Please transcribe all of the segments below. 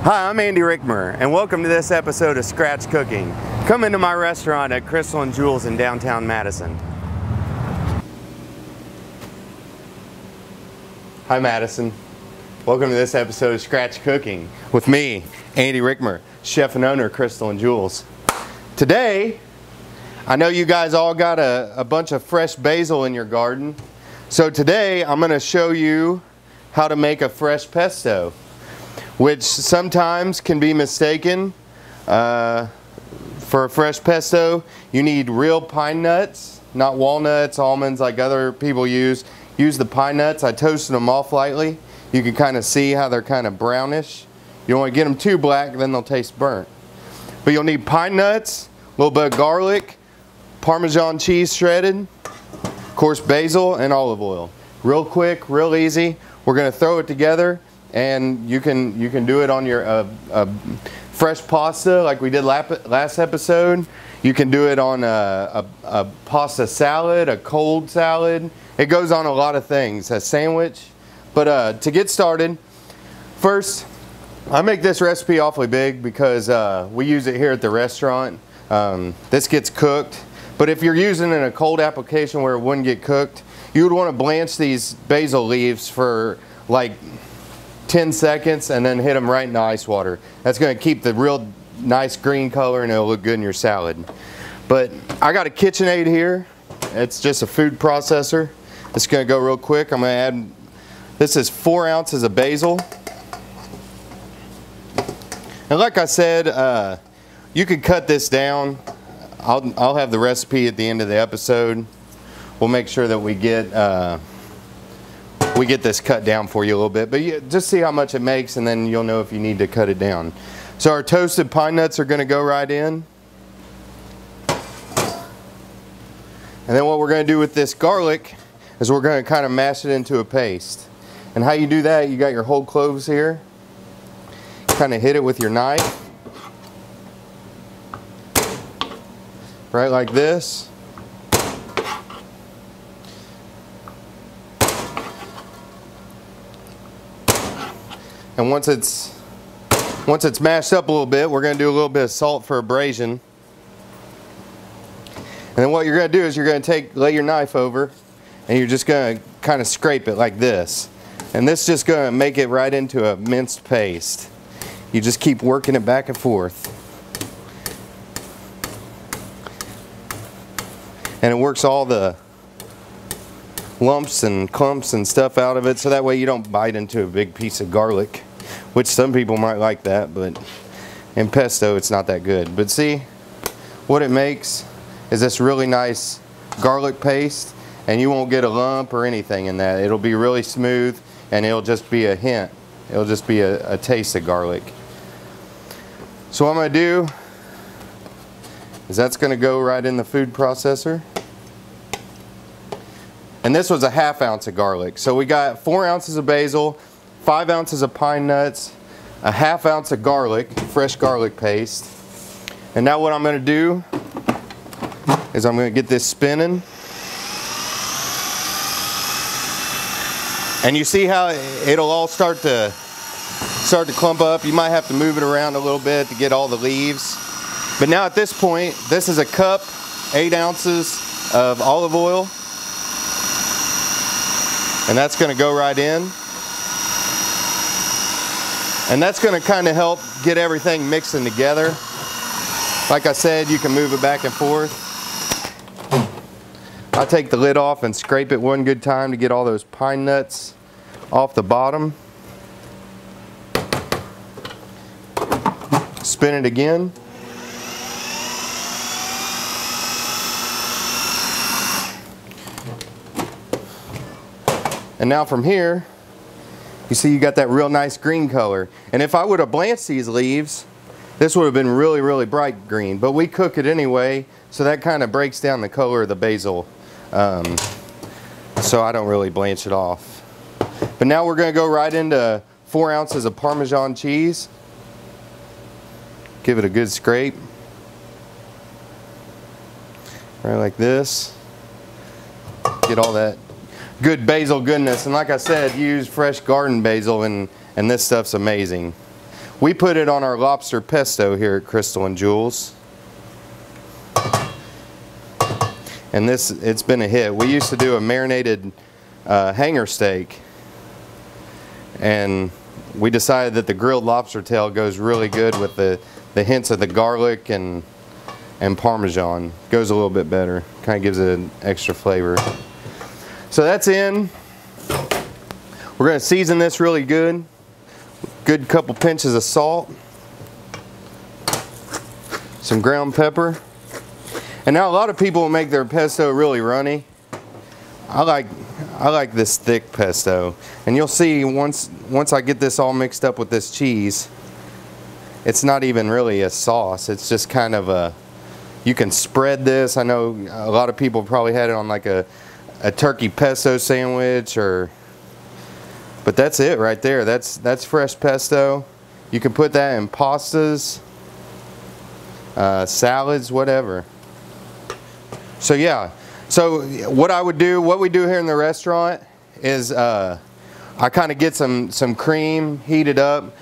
Hi, I'm Andy Rickmer, and welcome to this episode of Scratch Cooking. Come into my restaurant at Crystal and Jules in downtown Madison. Hi Madison. Welcome to this episode of Scratch Cooking with me, Andy Rickmer, chef and owner of Crystal and Jules. Today, I know you guys all got a bunch of fresh basil in your garden. So today, I'm going to show you how to make a fresh pesto, which sometimes can be mistaken for a fresh pesto. You need real pine nuts, not walnuts, almonds like other people use. Use the pine nuts. I toasted them off lightly. You can kind of see how they're kind of brownish. You don't want to get them too black, then they'll taste burnt. But you'll need pine nuts, a little bit of garlic, Parmesan cheese shredded, of course basil, and olive oil. Real quick, real easy. We're going to throw it together. And you can do it on your fresh pasta like we did last episode. You can do it on a pasta salad, a cold salad. It goes on a lot of things, a sandwich. But to get started, first, I make this recipe awfully big because we use it here at the restaurant. This gets cooked. But if you're using it in a cold application where it wouldn't get cooked, you would want to blanch these basil leaves for like 10 seconds and then hit them right in the ice water. That's going to keep the real nice green color and it'll look good in your salad. But I got a KitchenAid here. It's just a food processor. It's going to go real quick. I'm going to add, this is 4 ounces of basil. And like I said, you could cut this down. I'll have the recipe at the end of the episode. We'll make sure that we get this cut down for you a little bit, but just see how much it makes and then you'll know if you need to cut it down. So our toasted pine nuts are going to go right in. And then what we're going to do with this garlic is we're going to kind of mash it into a paste. And how you do that, you got your whole cloves here. Kind of hit it with your knife. Right like this. And once it's mashed up a little bit, we're going to do a little bit of salt for abrasion. And then what you're going to do is you're going to lay your knife over and you're just going to kind of scrape it like this. And this is just going to make it right into a minced paste. You just keep working it back and forth. And it works all the lumps and clumps and stuff out of it, so that way you don't bite into a big piece of garlic, which some people might like that, but in pesto it's not that good. But see, what it makes is this really nice garlic paste, and you won't get a lump or anything in that. It'll be really smooth and it'll just be a hint. It'll just be a taste of garlic. So what I'm going to do is that's going to go right in the food processor. And this was a 1/2 ounce of garlic. So we got 4 ounces of basil, 5 ounces of pine nuts, a 1/2 ounce of garlic, fresh garlic paste. And now what I'm going to do is I'm going to get this spinning. And you see how it'll all start to clump up. You might have to move it around a little bit to get all the leaves. But now at this point, this is a cup, 8 ounces of olive oil. And that's going to go right in. And that's going to kind of help get everything mixing together. Like I said, you can move it back and forth. I'll take the lid off and scrape it one good time to get all those pine nuts off the bottom. Spin it again. And now from here, you see you got that real nice green color. And if I would have blanched these leaves, this would have been really, really bright green. But we cook it anyway, so that kind of breaks down the color of the basil. So I don't really blanch it off. But now we're going to go right into 4 ounces of Parmesan cheese. Give it a good scrape. Right like this. get all that good basil goodness. And like I said, use fresh garden basil, and this stuff's amazing. We put it on our lobster pesto here at Crystal and Jules. And it's been a hit. We used to do a marinated hanger steak, and we decided that the grilled lobster tail goes really good with the hints of the garlic and Parmesan. Goes a little bit better. Kind of gives it an extra flavor. So that's in. We're going to season this really good. Good couple pinches of salt. Some ground pepper. And now a lot of people will make their pesto really runny. I like this thick pesto. And you'll see once I get this all mixed up with this cheese, it's not even really a sauce. It's just kind of a, you can spread this. I know a lot of people probably had it on like a turkey pesto sandwich, but that's it right there. That's fresh pesto. You can put that in pastas, salads, whatever. So yeah, so what we do here in the restaurant is I kind of get some cream, heat it up,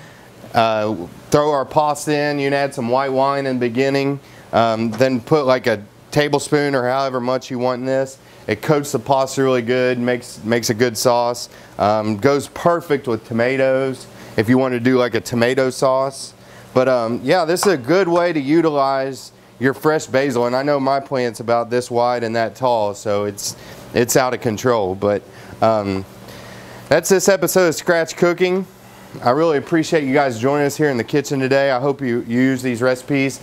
throw our pasta in. You can add some white wine in the beginning, then put like a tablespoon or however much you want in this. It coats the pasta really good, makes a good sauce. Goes perfect with tomatoes if you want to do like a tomato sauce. But yeah, this is a good way to utilize your fresh basil. And I know my plant's about this wide and that tall, so it's out of control. But that's this episode of Scratch Cooking. I really appreciate you guys joining us here in the kitchen today. I hope you use these recipes.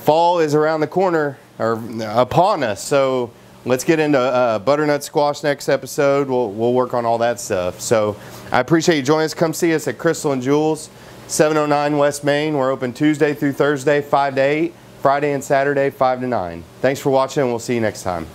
Fall is around the corner, or upon us, so let's get into butternut squash next episode. We'll work on all that stuff. So I appreciate you joining us. Come see us at Crystal and Jules, 709 West Main. We're open Tuesday through Thursday, 5 to 8, Friday and Saturday, 5 to 9. Thanks for watching, and we'll see you next time.